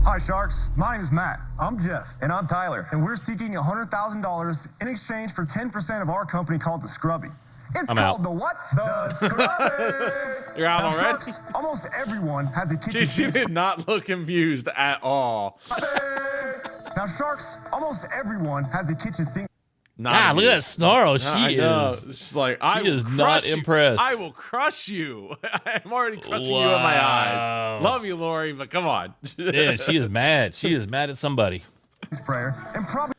Hi, Sharks. My name is Matt. I'm Jeff. And I'm Tyler. And we're seeking $100,000 in exchange for 10% of our company called the Scrubbie. It's I'm called out. the what? The Scrubbie. You're out Now, already? Sharks, almost everyone has a kitchen She sink. did not look confused at all. Now, Sharks, almost everyone has a kitchen sink. Not Look at that snarl. I know. She's like, I is will not crush you. impressed. I will crush you. I'm already crushing you in my eyes. Love you, Lori, but come on. Yeah, she is mad. She is mad at somebody. Sprayer and probably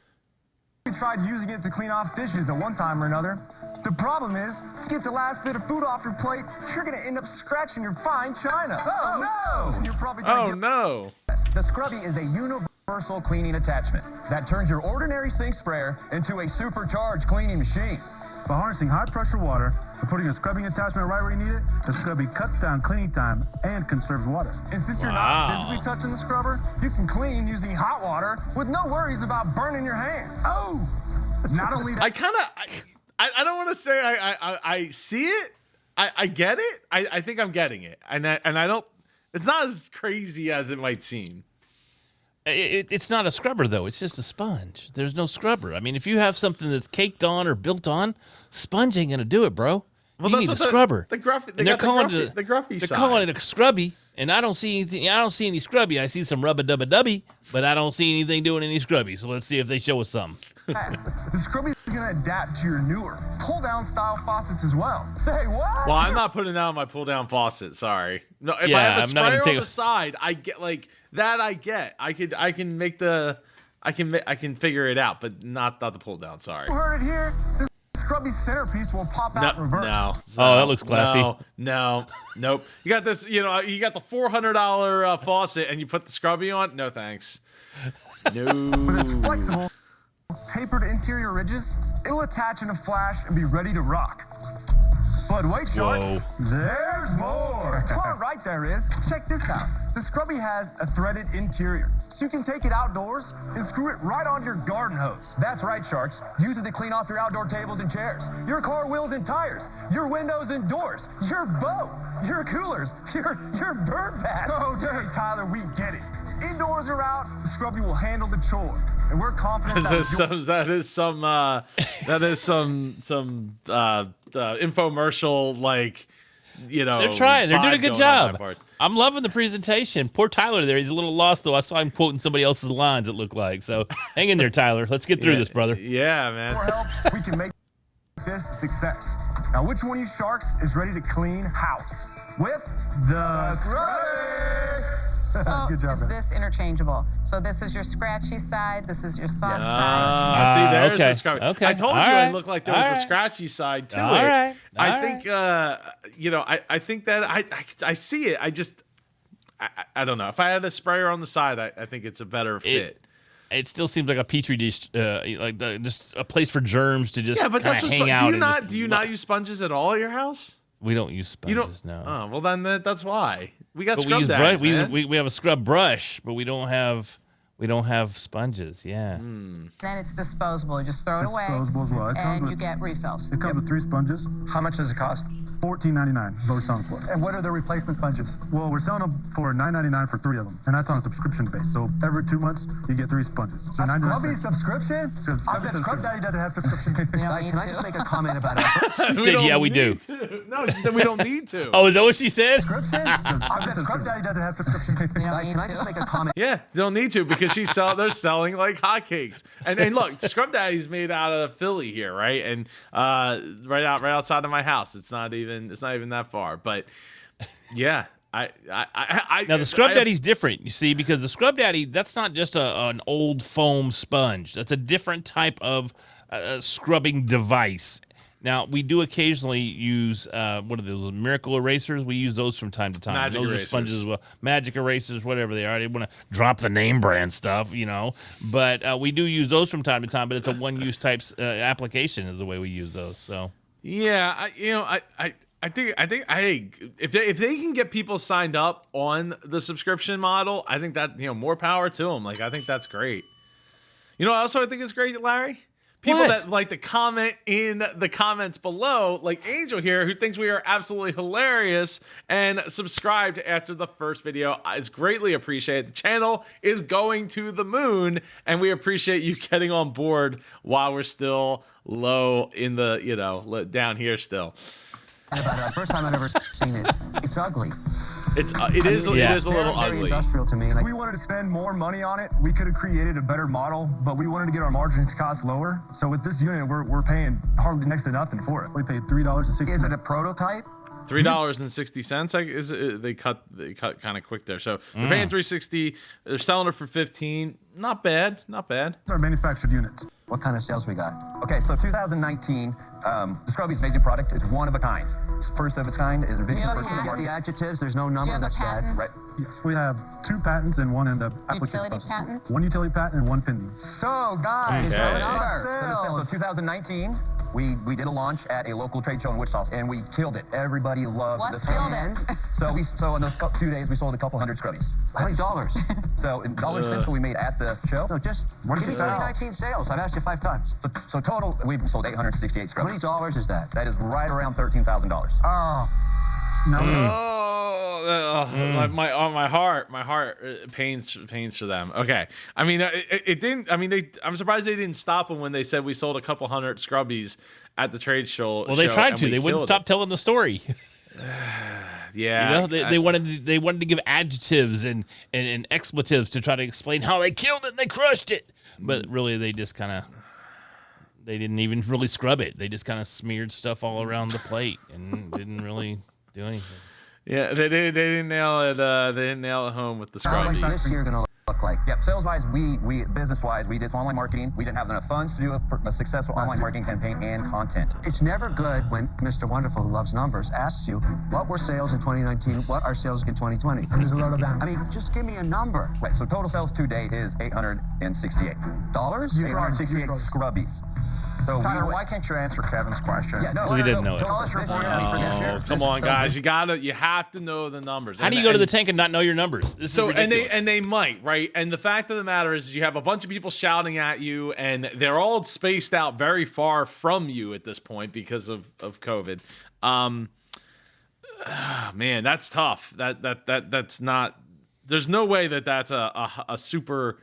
tried using it to clean off dishes at one time or another. The problem is, to get the last bit of food off your plate, you're going to end up scratching your fine china. Oh, no! And you're probably going to no. The Scrubbie is a universal cleaning attachment that turns your ordinary sink sprayer into a supercharged cleaning machine. By harnessing high-pressure water and putting a scrubbing attachment right where you need it, the Scrubbie cuts down cleaning time and conserves water. And since you're not physically touching the scrubber, you can clean using hot water with no worries about burning your hands. Oh! Not only that... I don't want to say I see it. I get it. I think I'm getting it. And I don't... It's not as crazy as it might seem. It's not a scrubber, though. It's just a sponge. There's no scrubber. I mean, if you have something that's caked on or built on, sponge ain't going to do it, bro. Well, you need a scrubber. The gruffy They're side. calling it a scrubby, and I don't see anything. I don't see any scrubby. I see some rubba-dubba-dubby, but I don't see anything doing any scrubby. So let's see if they show us something. The Scrubbie is going to adapt to your newer pull-down style faucets as well. Say what? Well, I'm not putting down my pull-down faucet. Sorry. No, if Yeah, I have a I'm not gonna sprayer take on the a- side, I get like that. I can figure it out, but not the pull-down. Sorry. You heard it here. The Scrubbie centerpiece will pop out in reverse. Oh, that looks classy. Nope. You got this. You got the $400 faucet, and you put the Scrubbie on. No thanks. No. With its flexible, tapered interior ridges, it'll attach in a flash and be ready to rock. But wait, Sharks, there's more. Part right there is. Check this out. The Scrubbie has a threaded interior, so you can take it outdoors and screw it right onto your garden hose. That's right, Sharks. Use it to clean off your outdoor tables and chairs, your car wheels and tires, your windows and doors, your boat, your coolers, your bird bath. Okay, Tyler, we get it. Indoors or out, the Scrubbie will handle the chore, and we're confident that that is some infomercial, like, They're trying. They're doing a good vibe going on job. my part. I'm loving the presentation. Poor Tyler there. He's a little lost, though. I saw him quoting somebody else's lines, it looked like. So hang in there, Tyler. Let's get through this, brother. Yeah, man. more help, we can make this a success. Now, which one of you Sharks is ready to clean house with the Scrubbie? So Good job, is man. this interchangeable? So this is your scratchy side. This is your soft side. See, there's okay. the Scrubbie. Okay. I told All you right. it looked like there All was a right. scratchy side to All it. right. I All think, I think that I see it. I don't know. If I had a sprayer on the side, I think it's a better fit. It still seems like a petri dish, just a place for germs to just But that's what's hang fun. out. Do you not use sponges at all at your house? We don't use You sponges, don't. no. Oh, well then that's why we got But we scrub use daddies, brush. man. We have a scrub brush, but we don't have sponges. Yeah. Then it's disposable. You just throw it away, Disposable as well. It comes and you with- get refills. It comes with 3 sponges, How much does it cost? $14.99 is what we're selling for. And what are the replacement sponges? Well, we're selling them for $9.99 for 3 of them, and that's on a subscription base. So every 2 months, you get 3 sponges. So A 99 Scrubbie cents. subscription? Scrubbie I bet Scrub subscription. Daddy doesn't have subscription. Guys, need can I to. just make a comment about it? She said, yeah, we do. No, she said we don't need to. Oh, is that what she said? Subscription? I bet Scrub Daddy doesn't have subscription. Guys, need can I to. just make a comment? Yeah, they don't need to because they're selling like hotcakes. And look, Scrub Daddy's made out of Philly here, right? And right outside of my house. It's not even that far. But yeah, Now the Scrub Daddy's different, you see, because the Scrub Daddy, that's not just an old foam sponge. That's a different type of scrubbing device. Now we do occasionally use what are those miracle erasers? We use those from time to time. Magic those erasers. are sponges as well. Magic erasers, whatever they are. They want to drop the name brand stuff, But we do use those from time to time. But it's a one-use type application is the way we use those. So yeah, I think if they can get people signed up on the subscription model, I think that more power to them. Like I think that's great. Also I think it's great, Larry, people What? that like to comment in the comments below, like Angel here, who thinks we are absolutely hilarious and subscribed after the first video. It's greatly appreciated. The channel is going to the moon, and we appreciate you getting on board while we're still low in the, you know, down here still. First time I've ever seen it. It's ugly. It is a little very ugly. industrial to me. If Like, we wanted to spend more money on it, we could have created a better model, but we wanted to get our margins costs lower. So with this unit, we're paying hardly next to nothing for it. We paid $3.60. is it a prototype? $3.60. They cut kind of quick there. So they're paying $3.60. They're selling it for $15. Not bad. Not bad. Our manufactured units. What kind of sales we got? Okay, so 2019, the Scrubbie's amazing product is one of a kind. It's first of its kind. It's you have a first patent? get the adjectives. There's no Do number. you have a That's bad. patent? Right. Yes, we have 2 patents and 1 in the application Utility process. patent? 1 utility patent and 1 pending. So, guys, Okay. So 2019, we did a launch at a local trade show in Wichita, and we killed it. Everybody loved What's the killed it? So in those 2 days, we sold a couple hundred Scrubbies. How many dollars? So in dollars cents what we made at the show. No, just What did give you me sell? 2019 sales. I've asked you 5 times. So total, we sold 868 Scrubbies. How many dollars is that? That is right around $13,000. Oh. No. My heart pains for them. Okay, I mean, it didn't. I mean, I'm surprised they didn't stop them when they said we sold a couple hundred Scrubbies at the trade show. Well, they tried to. They wouldn't stop telling the story. Yeah, You know, they wanted to give adjectives and expletives to try to explain how they killed it and they crushed it. But really, they just kind of. They didn't even really scrub it. They just kind of smeared stuff all around the plate and didn't really do anything. Yeah, they didn't nail it. They didn't nail it home with the How Scrubbies. is this year going to look like? Yep, sales-wise, we business-wise, we did some online marketing. We didn't have enough funds to do a successful online marketing campaign and content. It's never good when Mr. Wonderful, who loves numbers, asks you, what were sales in 2019? What are sales in 2020? And there's a lot of that. I mean, just give me a number. Right, so total sales to date is $868. $868 Scrubbies. So Tyler, why can't you answer Kevin's question? Yeah, no, We didn't know it. Tell us your forecast for this year. Come on, guys! You have to know the numbers. How do you go to the tank and not know your numbers? This is ridiculous. and they might, right? And the fact of the matter is, you have a bunch of people shouting at you, and they're all spaced out very far from you at this point because of COVID. Man, that's tough. That's not. There's no way that's a super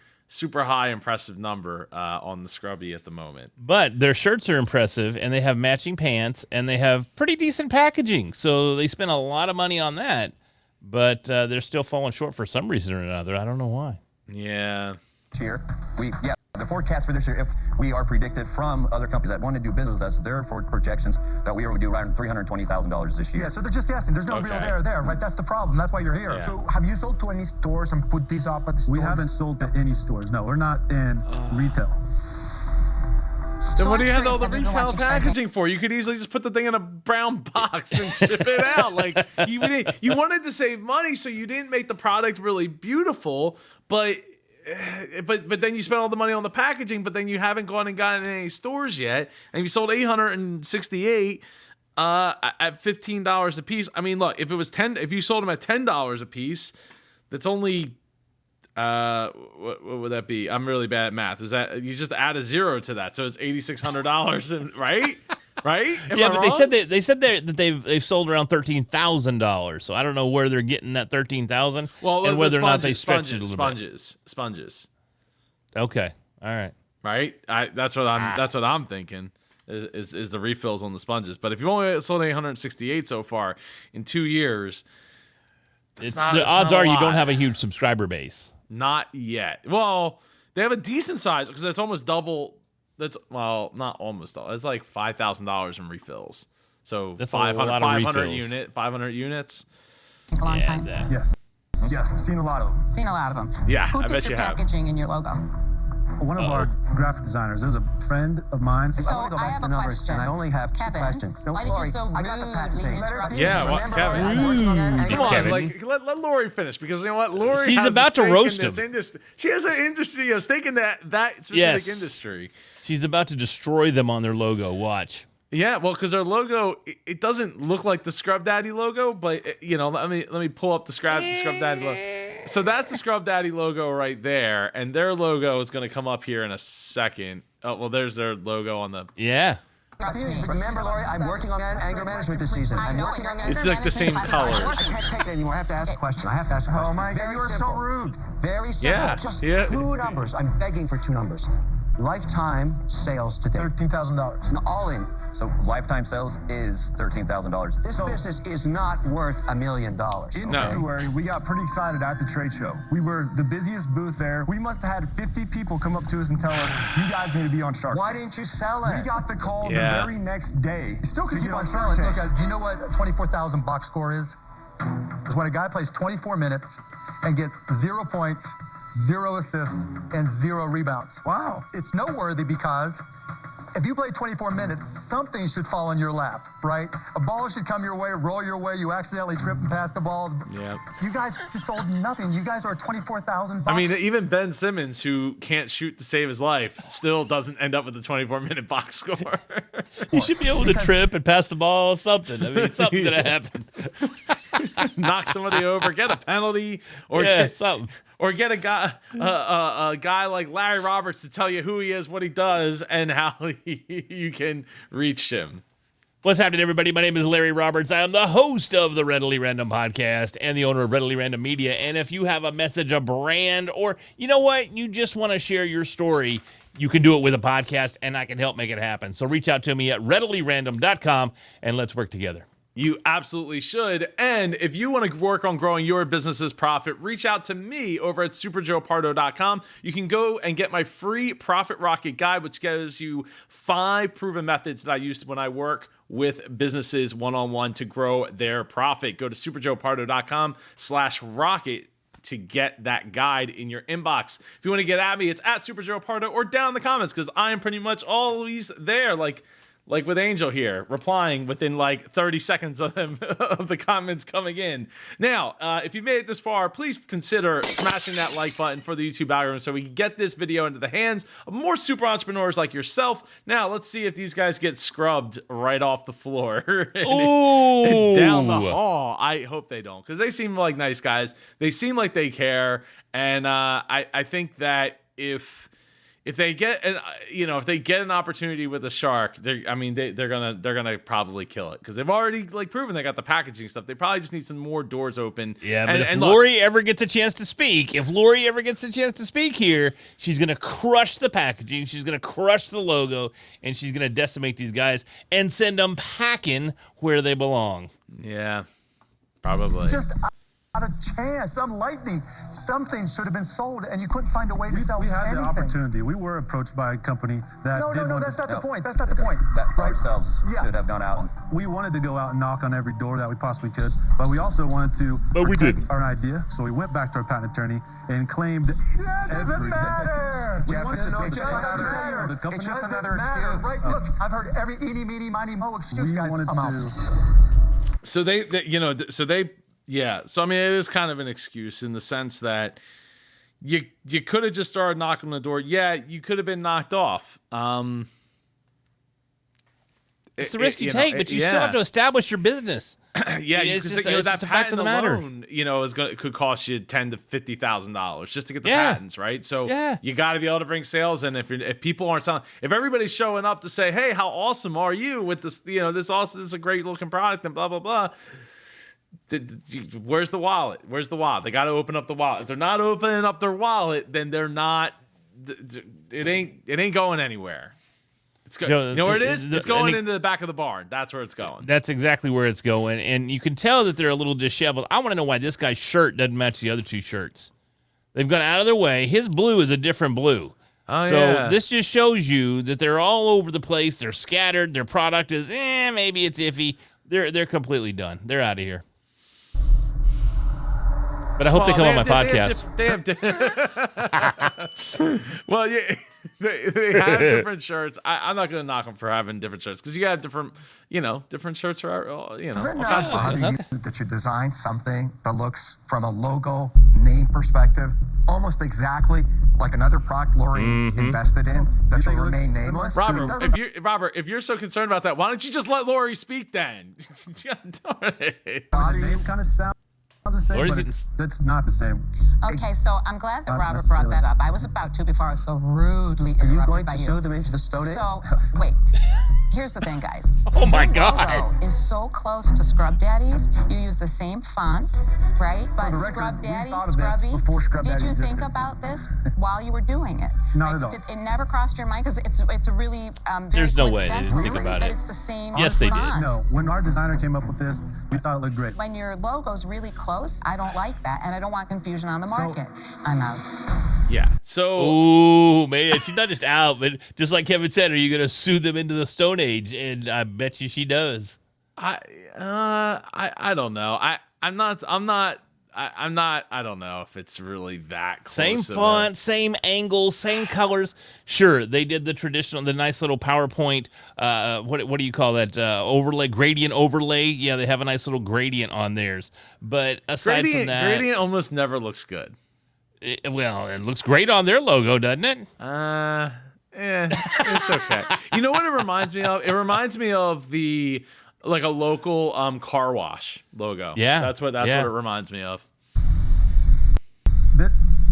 high impressive number on the Scrubbie at the moment. But their shirts are impressive, and they have matching pants, and they have pretty decent packaging. So they spent a lot of money on that, but they're still falling short for some reason or another. I don't know why. Yeah. Year, the forecast for this year, if we are predicted from other companies that want to do business with us, their projections that we will do around $320,000 this year. Yeah, so they're just guessing. There's no real there, right? That's the problem. That's why you're here. Yeah. So have you sold to any stores and put these up at the stores? We haven't sold to any stores. No, we're not in retail. Then So what do you I'm have all the curious, retail everyone watching Shark packaging for? You could easily just put the thing in a brown box and ship it out. Like you wanted to save money, so you didn't make the product really beautiful, but then you spent all the money on the packaging, but then you haven't gone and gotten in any stores yet, and you sold 868 at $15 a piece. I mean, look, if you sold them at $10 a piece, that's only what would that be? I'm really bad at math. Is that you just add a zero to that, so it's $8,600, right? Right? Am Yeah, I but wrong? they said that they've sold around $13,000. So I don't know where they're getting that $13,000 Well, and whether or not they sponges, stretched it a little sponges. bit. Okay, all right. Right? That's what I'm thinking. Is the refills on the sponges. But if you've only sold 868 so far in 2 years, The odds are you don't have a huge subscriber base. Not yet. Well, they have a decent size because that's almost double. Not almost double. It's like $5,000 in refills. So That's 500 a lot of refills. 500 units. A long time. Yes. Yes. Seen a lot of them. Seen a lot of them. Yeah, Who I did bet your you have. packaging and your logo? One of our graphic designers, there's a friend of mine. So I want to go I back have to a the numbers, question. and I only have 2 Kevin, questions. No, why did you Lori, so I got the patent rudely thing. interrupt me? Yeah, Remember, Kevin. Lori, I'm working on that, and Come on, Kevin. let Lori finish because you know what? Lori She's has a about to stake roast in this him. industry. She has an industry, stake in that specific Yes. industry. She's about to destroy them on their logo. Watch. Yeah, well, because their logo, it doesn't look like the Scrub Daddy logo, but let me pull up the Scrub Daddy logo. So that's the Scrub Daddy logo right there, and their logo is going to come up here in a second. Oh, well, there's their logo on the. Yeah. Remember, Lori, I'm working on anger management this season. I'm working on anger It's like the same colors. I can't take it anymore. I have to ask a question. Oh my God, you are so rude. Very simple. Yeah, Just yeah. 2 numbers. I'm begging for 2 numbers. Lifetime sales today. $13,000. All in. So lifetime sales is $13,000. This business is not worth $1 million. In No. February, we got pretty excited at the trade show. We were the busiest booth there. We must have had 50 people come up to us and tell us, you guys need to be on Shark Why Tank. didn't you sell it? We got the call Yeah. the very next day. You still could to keep get on Shark selling. Tank. Look, do you know what a 24,000 box score is? It's when a guy plays 24 minutes and gets 0 points, 0 assists, and 0 rebounds. Wow. It's noteworthy because if you play 24 minutes, something should fall in your lap, right? A ball should come your way, roll your way. You accidentally trip and pass the ball. Yep. You guys just sold nothing. You guys are 24,000 bucks. I mean, even Ben Simmons, who can't shoot to save his life, still doesn't end up with a 24-minute box score. You should be able to trip and pass the ball, something. I mean, something's going to happen. Knock somebody over, get a penalty, or Yeah, get, something. or get a guy like Larry Roberts to tell you who he is, what he does, and how you can reach him. What's happening, everybody? My name is Larry Roberts. I am the host of the Readily Random podcast and the owner of Readily Random Media. And if you have a message, a brand, or you know what, you just want to share your story, you can do it with a podcast, and I can help make it happen. So reach out to me at readilyrandom.com, and let's work together. You absolutely should. And if you want to work on growing your business's profit, reach out to me over at superjoepardo.com. You can go and get my free Profit Rocket guide, which gives you 5 proven methods that I use when I work with businesses one-on-one to grow their profit. Go to superjoepardo.com/rocket to get that guide in your inbox. If you want to get at me, it's at superjoepardo or down in the comments, because I am pretty much always there, like with Angel here, replying within like 30 seconds of them of the comments coming in. Now, if you made it this far, please consider smashing that like button for the YouTube algorithm so we can get this video into the hands of more super entrepreneurs like yourself. Now, let's see if these guys get scrubbed right off the floor and down the hall. I hope they don't, because they seem like nice guys. They seem like they care, and I think that if they get an opportunity with a shark, they're gonna probably kill it, because they've already proven they got the packaging stuff. They probably just need some more doors open. Yeah, but if Lori ever gets a chance to speak, here, she's gonna crush the packaging, she's gonna crush the logo, and she's gonna decimate these guys and send them packing where they belong. Yeah, probably. Just not a chance. Some lightning. Something should have been sold, and you couldn't find a way to sell We had anything. the opportunity. We were approached by a company that No, did want that's to, not the point. That's not the point. That Right? ourselves Yeah. should have gone out. We wanted to go out and knock on every door that we possibly could, but we also wanted to But we protect didn't. our idea. So we went back to our patent attorney and claimed Yeah, it doesn't everything. matter. We Jeff, wanted it's to no- know it the doesn't facts matter. of the It company. doesn't another matter. excuse. Right? Look, I've heard every eeny, meeny, miny, mo excuse, We guys. wanted I'm out. to. So so I mean, it is kind of an excuse in the sense that you could have just started knocking on the door. Yeah, you could have been knocked off. It's the risk you take, but you still have to establish your business. Yeah, It's because just- it's that just a fact of patent the matter. alone, could cost you $10,000 to $50,000 just to get the Yeah. patents, right? So Yeah. you got to be able to bring sales, and if people aren't selling, if everybody's showing up to say, "Hey, how awesome are you with this? This is a great looking product," and blah blah blah. Where's the wallet? Where's the wallet? They got to open up the wallet. If they're not opening up their wallet, then they're not. It ain't going anywhere. It's Joe, you know where it is? It's going I think- into the back of the barn. That's where it's going. That's exactly where it's going, and you can tell that they're a little disheveled. I want to know why this guy's shirt doesn't match the other 2 shirts. They've gone out of their way. His blue is a different blue. Oh, So yeah. this just shows you that they're all over the place. They're scattered. Their product is, maybe it's iffy. They're completely done. They're out of here. But I hope they come on my podcast. Well, yeah, they have different shirts. I'm not going to knock them for having different shirts, because you got different shirts for Does it all not kinds of bother things. you that you design something that looks, from a logo name perspective, almost exactly like another product Lori invested in that shall think it looks remain similar? nameless? Robert, It doesn't if you're so concerned about that, why don't you just let Lori speak then? God darn it. The name kind of sounds the same, Or is but it- that's not the same. Okay, so I'm glad that Not Robert brought necessarily. that up. I was about to before I was so rudely Are interrupted you going by to you. sue them into the Stone Age? So, wait. Here's the thing, guys. Oh my Your God. logo is so close to Scrub Daddy's. You use the same font, right? But the record, Scrub we Daddy, thought of this Scrubby, before Scrub did Daddy you think existed. about this while you were doing it? Not at all. It never crossed your mind because it's a really very There's no way they didn't coincidental think about that it. it's the same Yes, they did. font. No, when our designer came up with this, we thought it looked great. When your logo's really close, I don't like that, and I don't want confusion on the So- market. I'm out. Yeah. So Ooh, man, she's not just out, but just like Kevin said, are you going to sue them into the Stone Age? And I bet you she does. I don't know. I don't know if it's really that close. Same of a- font, same angles, same colors. Sure, they did the traditional, the nice little PowerPoint. What do you call that? Overlay, gradient overlay. Yeah, they have a nice little gradient on theirs. But aside from that, Gradient almost never looks good. it looks great on their logo, doesn't it? It's okay. You know what it reminds me of? It reminds me of like a local car wash logo. Yeah, That's what yeah. it reminds me of.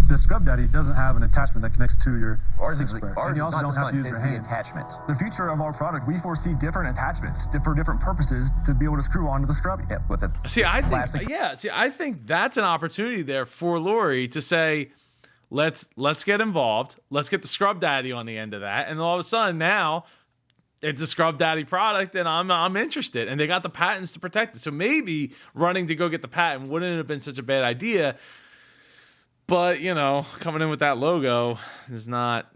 The Scrub Daddy doesn't have an attachment that connects to your Ours six is, square. ours And you is also not don't the have to sponge, use it's your the hands. attachment. The future of our product, we foresee different attachments for different purposes to be able to screw onto the Scrubby. Yeah, with the plastic. I think that's an opportunity there for Lori to say, let's get involved. Let's get the Scrub Daddy on the end of that. And all of a sudden now it's a Scrub Daddy product and I'm interested. And they got the patents to protect it. So maybe running to go get the patent wouldn't have been such a bad idea. But, coming in with that logo is not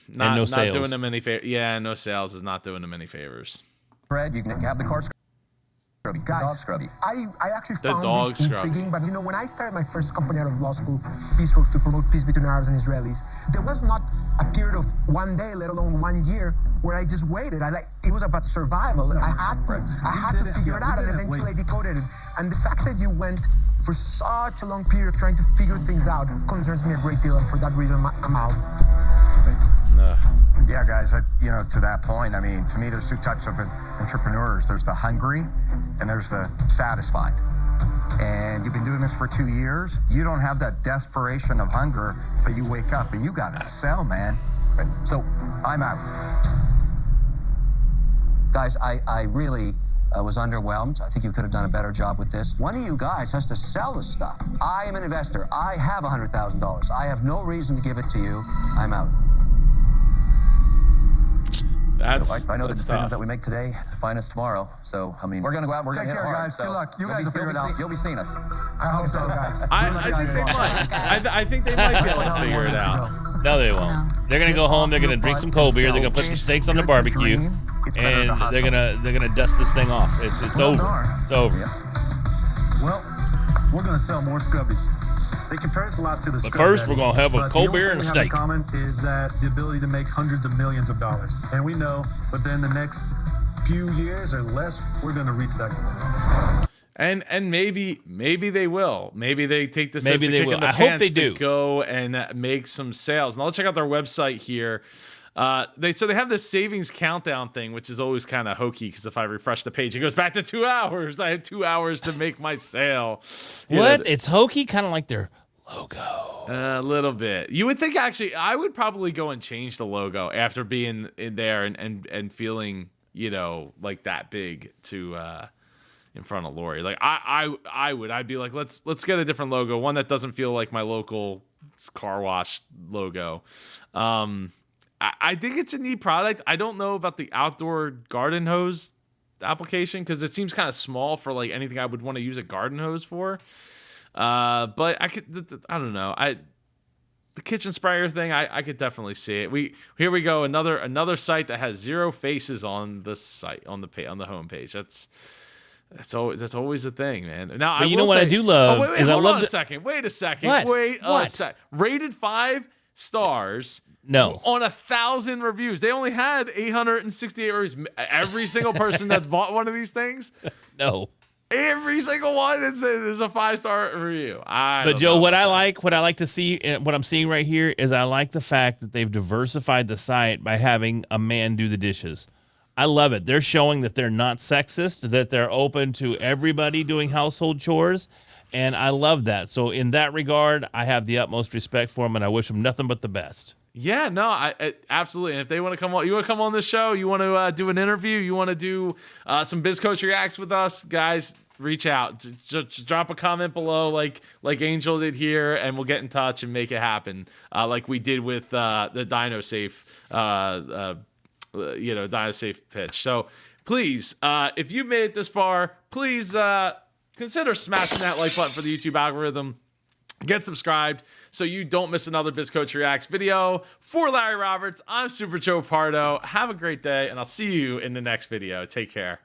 no sales. doing them any favors. Yeah, no sales is not doing them any favors. Bread, you can have the car Scrubby, dog Guys, Scrubby. I actually The found dog this scrubby. intriguing, but when I started my first company out of law school, Peace Works, to promote peace between Arabs and Israelis, there was not a period of one day, let alone 1 year, where I just waited. It was about survival. I had to figure it out, and eventually I decoded it. And the fact that you went for such a long period trying to figure things out concerns me a great deal, and for that reason, I'm out. Yeah, guys, to that point, I mean, to me, there's two types of entrepreneurs. There's the hungry and there's the satisfied. And you've been doing this for 2 years. You don't have that desperation of hunger, but you wake up and you got to sell, man. Right. So I'm out. Guys, I really was underwhelmed. I think you could have done a better job with this. One of you guys has to sell the stuff. I am an investor. I have $100,000. I have no reason to give it to you. I'm out. I know the decisions that we make today define us tomorrow. So, I mean, we're going to go out, we're going Take to hit care, hard. guys. So Good luck. You you'll guys be- will figure it out. You'll be seeing us. I hope so, guys. I think they might. I think they might be able to figure it out. No, they won't. They're gonna go home. They're gonna drink some cold beer. They're gonna put some steaks on the barbecue, and they're gonna dust this thing off. It's Well, over. darn. It's over. Well, we're going to sell more Scrubbies. They compare us a lot to the Scrub first, Daddy, we're gonna have a but cold the only beer thing and a we have in steak. common is that the ability to make hundreds of millions of dollars. And we know within the next few years or less, we're going to reach that goal. And maybe they will. Maybe they take this Maybe as the they kick will. in the I hope pants they to do. go and make some sales. Now let's check out their website here. They have this savings countdown thing, which is always kind of hokey because if I refresh the page, it goes back to 2 hours. I have 2 hours to make my sale. You know, What? It's hokey, kind of like their logo. a little bit. You would think actually I would probably go and change the logo after being in there and feeling, like that big to in front of Lori. Like I'd be like, let's get a different logo, one that doesn't feel like my local car wash logo. I think it's a neat product. I don't know about the outdoor garden hose application because it seems kind of small for like anything I would want to use a garden hose for. But I don't know. The kitchen sprayer thing, I could definitely see it. Here we go. Another site that has 0 faces on the site on the homepage. That's always a thing, man. Now, But you know what I do love wait, is I hold love on the- a second. Wait a second. What? Wait a What? sec. Rated 5 stars. No. On 1,000 reviews. They only had 868 reviews. Every single person that's bought one of these things, No. every single one is a 5-star review. But Joe, what I like to see, and what I'm seeing right here is I like the fact that they've diversified the site by having a man do the dishes. I love it. They're showing that they're not sexist, that they're open to everybody doing household chores. And I love that. So in that regard, I have the utmost respect for him, and I wish him nothing but the best. Yeah, no, I absolutely. And if they want to come on, you want to come on this show, you want to do an interview, you want to do some Biz Coach Reacts with us, guys, reach out. Just drop a comment below like Angel did here, and we'll get in touch and make it happen like we did with the Dino Safe, Dino Safe pitch. So please, if you've made it this far, please consider smashing that like button for the YouTube algorithm. Get subscribed so you don't miss another Biz Coach Reacts video. For Larry Roberts, I'm Super Joe Pardo. Have a great day, and I'll see you in the next video. Take care.